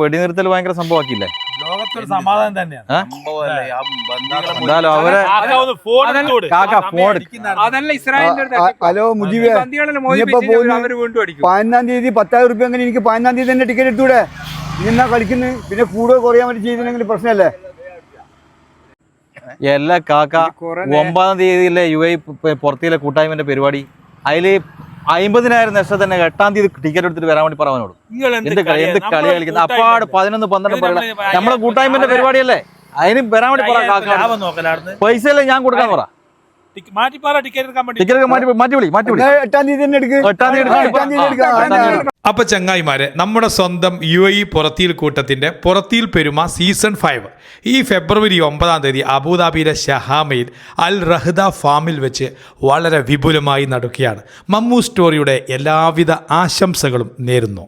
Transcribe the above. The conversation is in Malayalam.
വെടിനിർത്തൽ ഭയങ്കര സംഭവമാക്കിയില്ലേ? ലോകത്തൊരു സമാധാനം തന്നെയാണ്. ഹലോ മുജീബ്, 15-ാം തീയതി 10,000 രൂപ അങ്ങനെ എനിക്ക് 15-ാം തീയതി തന്നെ ടിക്കറ്റ് എടുത്തൂടെ? ഇന്നാ കളിക്കുന്നത്, പിന്നെ കൂടുതൽ കുറയാൻ വേണ്ടി ചെയ്തില്ലെങ്കിൽ പ്രശ്നമല്ലേ? എല്ലാ കാക്ക 9-ാം തീയതിയിലെ UAE പുറത്തിലെ കൂട്ടായ്മന്റെ പരിപാടി, അതില് 50,000 നഷ്ടം തന്നെ 8-ാം തീയതി ടിക്കറ്റ് എടുത്തിട്ട് വരാൻ വേണ്ടി പറഞ്ഞോളൂ. എന്ത് കളി കളിക്കുന്നത്? അപ്പാട് 11-12 പറയണം. നമ്മളെ കൂട്ടായ്മന്റെ പരിപാടിയല്ലേ, അതിന് വരാൻ വേണ്ടി പറ. പൈസ അല്ലേ ഞാൻ കൊടുക്കാൻ പറ. അപ്പൊ ചങ്ങായിമാരെ, നമ്മുടെ സ്വന്തം UAE പുറത്തിയിൽ കൂട്ടത്തിന്റെ പുറത്തിയിൽ പെരുമ സീസൺ 5 ഈ ഫെബ്രുവരി 9-ാം തീയതി അബുദാബിയിലെ ഷഹാമയിൽ അൽ റഹ്ദ ഫാമിൽ വെച്ച് വളരെ വിപുലമായി നടക്കുകയാണ്. മമ്മു സ്റ്റോറിയുടെ എല്ലാവിധ ആശംസകളും നേരുന്നു.